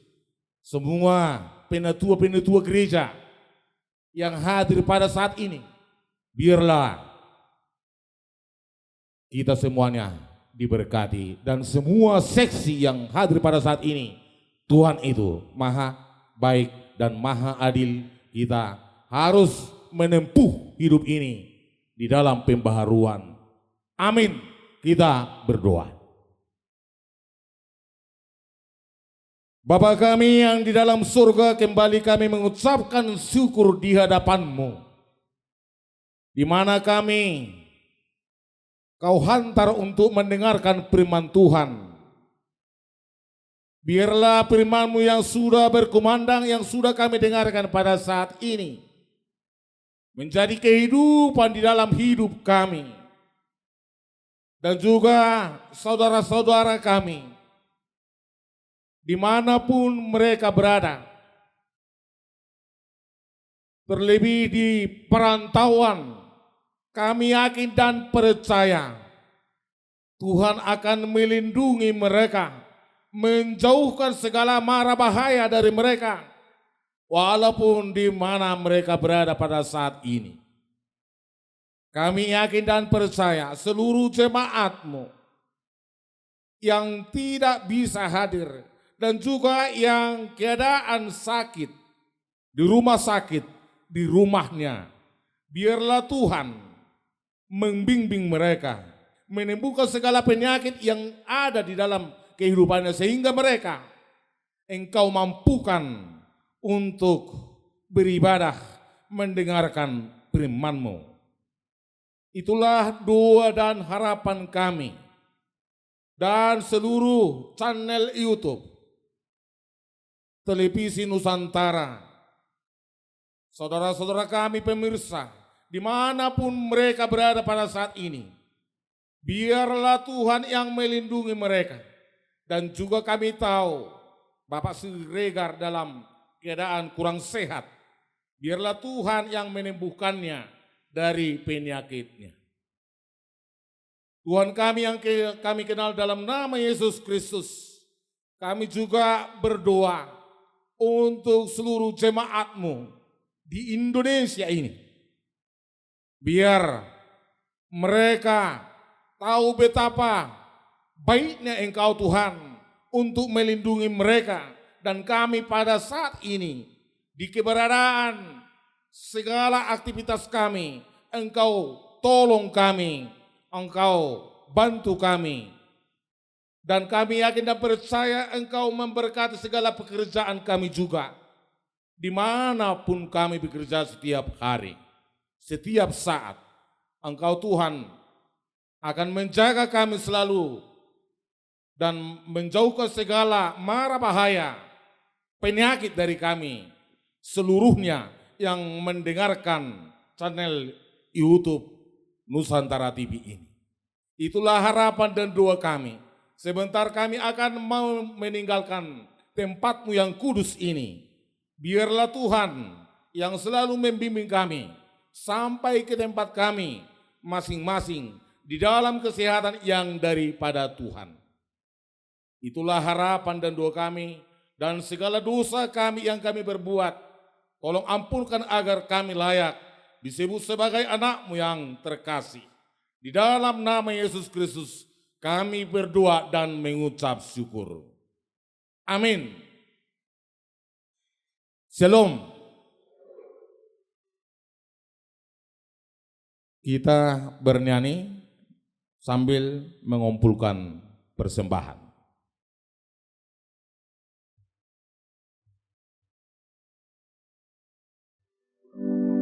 Semua penatua-penatua gereja yang hadir pada saat ini, biarlah kita semuanya diberkati, dan semua seksi yang hadir pada saat ini, Tuhan itu maha baik dan maha adil. Kita harus menempuh hidup ini di dalam pembaharuan. Amin. Kita berdoa. Bapa kami yang di dalam surga, kembali kami mengucapkan syukur di hadapan-Mu, di mana kami Kau hantar untuk mendengarkan firman Tuhan. Biarlah firman-Mu yang sudah berkumandang, yang sudah kami dengarkan pada saat ini, menjadi kehidupan di dalam hidup kami. Dan juga saudara-saudara kami, dimanapun mereka berada, terlebih di perantauan, kami yakin dan percaya Tuhan akan melindungi mereka, menjauhkan segala mara bahaya dari mereka, walaupun di mana mereka berada pada saat ini. Kami yakin dan percaya seluruh jemaat-Mu yang tidak bisa hadir dan juga yang keadaan sakit, di rumah sakit, di rumahnya, biarlah Tuhan membimbing mereka, menyembuhkan segala penyakit yang ada di dalam kehidupannya, sehingga mereka Engkau mampukan untuk beribadah, mendengarkan firman-Mu. Itulah doa dan harapan kami dan seluruh channel YouTube Televisi Nusantara. Saudara-saudara kami pemirsa, dimanapun mereka berada pada saat ini, biarlah Tuhan yang melindungi mereka Dan juga kami tahu Bapak Siregar dalam keadaan kurang sehat. Biarlah Tuhan yang menyembuhkannya dari penyakitnya. Tuhan kami yang kami kenal dalam nama Yesus Kristus, kami juga berdoa untuk seluruh jemaat-Mu di Indonesia ini. Biar mereka tahu betapa baiknya Engkau Tuhan untuk melindungi mereka dan kami pada saat ini di keberadaan segala aktivitas kami. Engkau tolong kami, Engkau bantu kami. Dan kami yakin dan percaya Engkau memberkati segala pekerjaan kami juga. Dimanapun kami bekerja setiap hari, setiap saat, Engkau Tuhan akan menjaga kami selalu dan menjauhkan segala mara bahaya, penyakit dari kami, seluruhnya yang mendengarkan channel YouTube Nusantara TV ini. Itulah harapan dan doa kami. Sebentar kami akan mau meninggalkan tempat-Mu yang kudus ini. Biarlah Tuhan yang selalu membimbing kami sampai ke tempat kami masing-masing di dalam kesehatan yang daripada Tuhan. Itulah harapan dan doa kami, dan segala dosa kami yang kami berbuat, tolong ampunkan agar kami layak disebut sebagai anak-Mu yang terkasih. Di dalam nama Yesus Kristus kami berdoa dan mengucap syukur. Amin. Shalom. Kita bernyanyi sambil mengumpulkan persembahan. Semua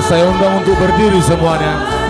saya undang untuk berdiri semuanya.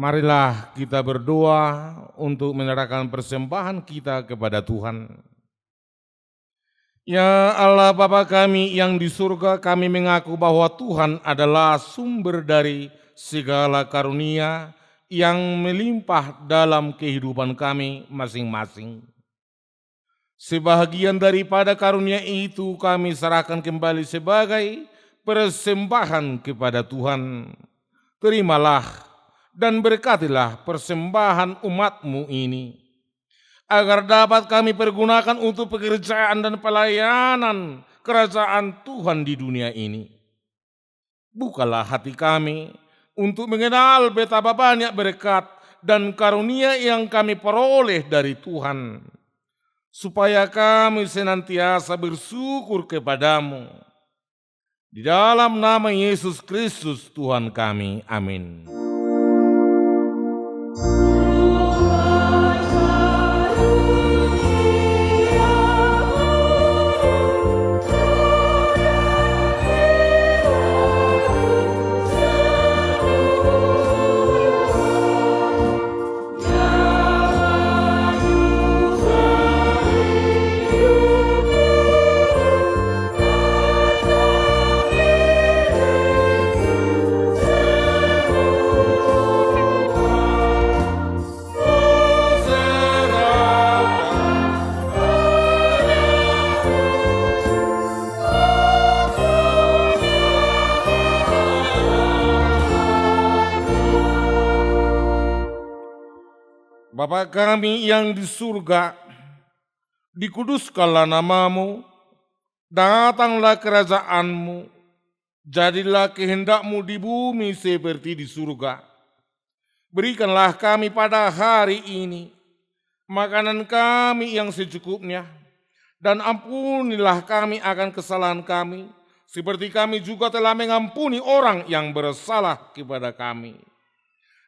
Marilah kita berdoa untuk menyerahkan persembahan kita kepada Tuhan. Ya Allah Bapa kami yang di surga, kami mengaku bahwa Tuhan adalah sumber dari segala karunia yang melimpah dalam kehidupan kami masing-masing. Sebahagian daripada karunia itu kami serahkan kembali sebagai persembahan kepada Tuhan. Terimalah dan berkatilah persembahan umat-Mu ini, agar dapat kami pergunakan untuk pekerjaan dan pelayanan kerajaan Tuhan di dunia ini. Bukalah hati kami untuk mengenal betapa banyak berkat dan karunia yang kami peroleh dari Tuhan, supaya kami senantiasa bersyukur kepada-Mu. Di dalam nama Yesus Kristus Tuhan kami, amin. Bapa kami yang di surga, dikuduskanlah nama-Mu, datanglah kerajaan-Mu, jadilah kehendak-Mu di bumi seperti di surga. Berikanlah kami pada hari ini makanan kami yang secukupnya, dan ampunilah kami akan kesalahan kami, seperti kami juga telah mengampuni orang yang bersalah kepada kami.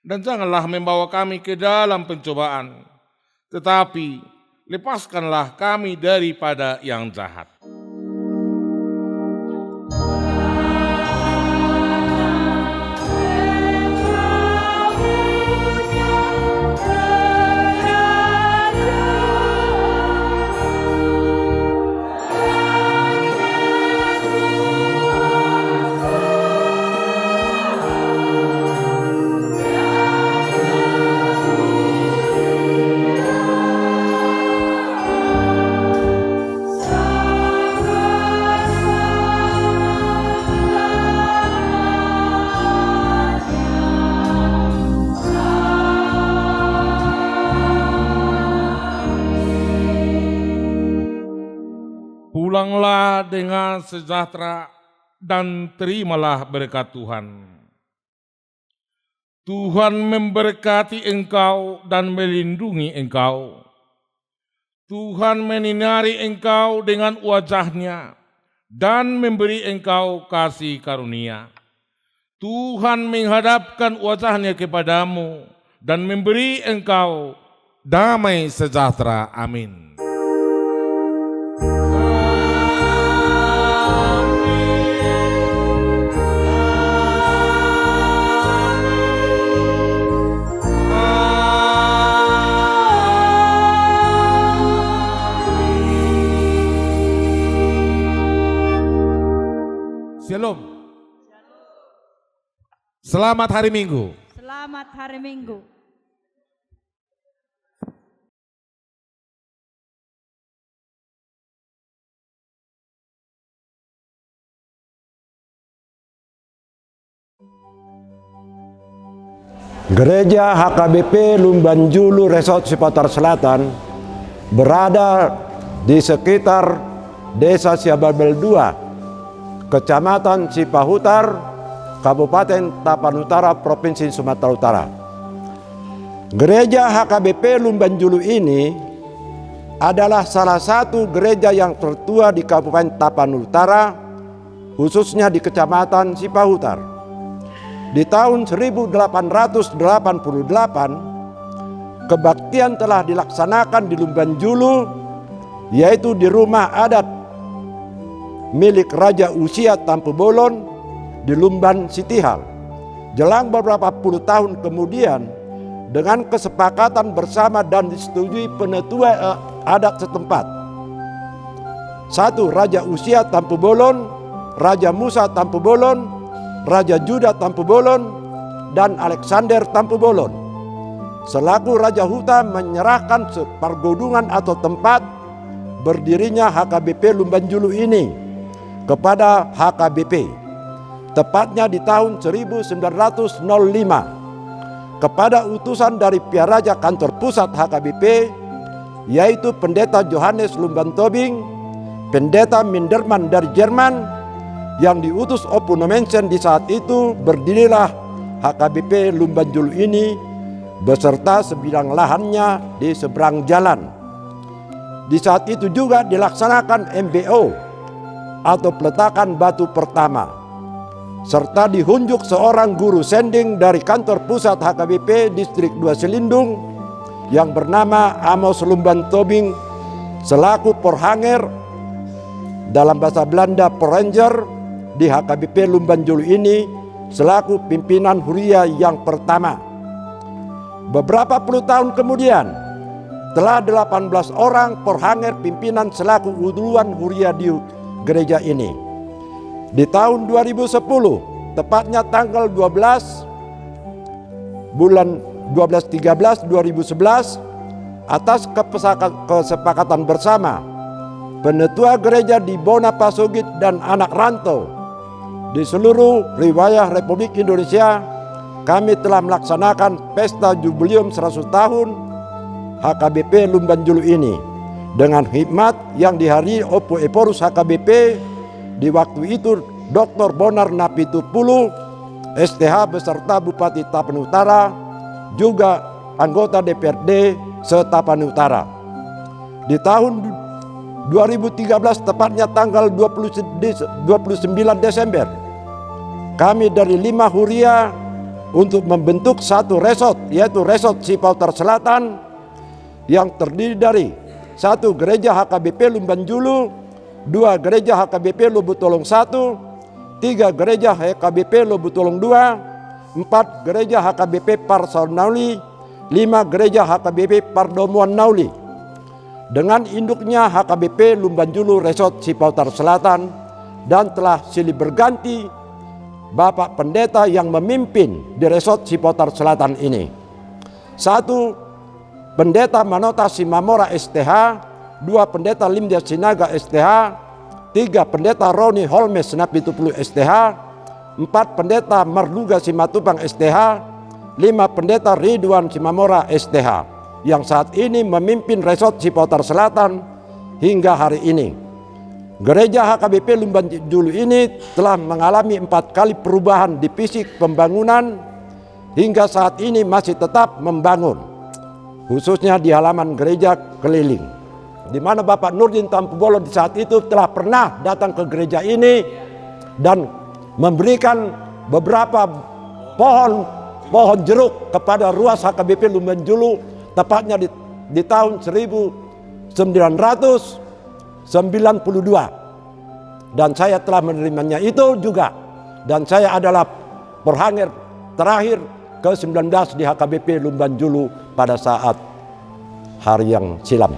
Dan janganlah membawa kami ke dalam pencobaan, tetapi lepaskanlah kami daripada yang jahat. Pulanglah dengan sejahtera dan terimalah berkat Tuhan. Tuhan memberkati engkau dan melindungi engkau. Tuhan menyinari engkau dengan wajah-Nya dan memberi engkau kasih karunia. Tuhan menghadapkan wajah-Nya kepadamu dan memberi engkau damai sejahtera. Amin. Shalom. Selamat hari Minggu. Selamat hari Minggu. Gereja HKBP Lumbanjulu Resort Cipatat Selatan berada di sekitar Desa Siababel 2, Kecamatan Cipahutar, Kabupaten Tapan Utara, Provinsi Sumatera Utara. Gereja HKBP Lumbanjulu ini adalah salah satu gereja yang tertua di Kabupaten Tapan Utara, khususnya di Kecamatan Cipahutar. Di tahun 1888, kebaktian telah dilaksanakan di Lumbanjulu, yaitu di rumah adat milik Raja Usia Tampu Bolon di Lumban Sitihal. Jelang beberapa puluh tahun kemudian, dengan kesepakatan bersama dan disetujui penetua adat setempat. 1. Raja Usia Tampu Bolon, Raja Musa Tampu Bolon, Raja Juda Tampu Bolon, dan Alexander Tampu Bolon. Selaku Raja Huta menyerahkan pergodungan atau tempat berdirinya HKBP Lumbanjulu ini kepada HKBP. Tepatnya di tahun 1905 kepada utusan dari pihak Raja Kantor Pusat HKBP, yaitu Pendeta Johannes Lumbantobing, Pendeta Minderman dari Jerman, yang diutus Opunomensen. Di saat itu berdirilah HKBP Lumbanjulu ini beserta sebidang lahannya di seberang jalan. Di saat itu juga dilaksanakan MBO atau peletakan batu pertama, serta dihunjuk seorang guru sending dari kantor pusat HKBP Distrik 2 Selindung yang bernama Amos Lumbantobing selaku Porhanger, dalam bahasa Belanda Porranger, di HKBP Lumbanjulu ini selaku pimpinan Huria yang pertama. Beberapa puluh tahun kemudian telah 18 orang Porhanger pimpinan selaku uluan Huria di gereja ini. Di tahun 2010, tepatnya tanggal 12 bulan 12-13 2011, atas kesepakatan bersama penetua gereja di Bona Pasogit dan anak rantau di seluruh wilayah Republik Indonesia, kami telah melaksanakan pesta jubileum 100 tahun HKBP Lumbanjulu ini dengan hikmat yang dihadiri Opo Eporus HKBP di waktu itu Dr. Bonar Napitupulu STH beserta Bupati Tapan Utara, juga anggota DPRD se-Tapan Utara. Di tahun 2013 tepatnya tanggal 29 Desember, kami dari 5 Huria untuk membentuk satu resort, yaitu Resort Cipahutar Selatan, yang terdiri dari 1 gereja HKBP Lumbanjulu, 2 gereja HKBP Lubutolong 1, 3 gereja HKBP Lubutolong 2, 4 gereja HKBP Parsal Nauli, 5 gereja HKBP Pardomuan Nauli. Dengan induknya HKBP Lumbanjulu Resort Cipahutar Selatan, dan telah silih berganti Bapak Pendeta yang memimpin di Resort Cipahutar Selatan ini. 1 Pendeta Manota Simamora STH, 2 Pendeta Limdia Sinaga STH, 3 Pendeta Roni Holmes Napitupulu STH, 4 Pendeta Marluga Simatupang STH, 5 Pendeta Ridwan Simamora STH, yang saat ini memimpin Resort Cipahutar Selatan hingga hari ini. Gereja HKBP Lumbanjulu ini telah mengalami 4 kali perubahan di fisik pembangunan hingga saat ini masih tetap membangun, khususnya di halaman gereja keliling, di mana Bapak Nurdin Tampu Bolon di saat itu telah pernah datang ke gereja ini dan memberikan beberapa pohon jeruk kepada ruas HKBP Lumbanjulu, tepatnya di tahun 1992, dan saya telah menerimanya itu juga, dan saya adalah Porhanger terakhir ke-19 di HKBP Lumbanjulu pada saat hari yang silam.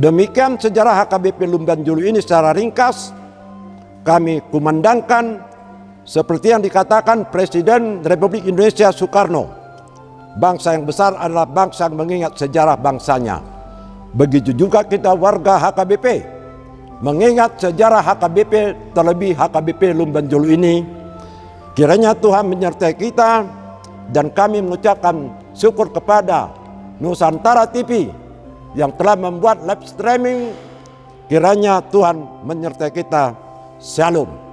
Demikian sejarah HKBP Lumbanjulu ini secara ringkas kami kumandangkan seperti yang dikatakan Presiden Republik Indonesia Soekarno, bangsa yang besar adalah bangsa yang mengingat sejarah bangsanya. Begitu juga kita warga HKBP mengingat sejarah HKBP, terlebih HKBP Lumbanjulu ini. Kiranya Tuhan menyertai kita Dan kami mengucapkan syukur kepada Nusantara TV yang telah membuat live streaming. Kiranya Tuhan menyertai kita. Shalom.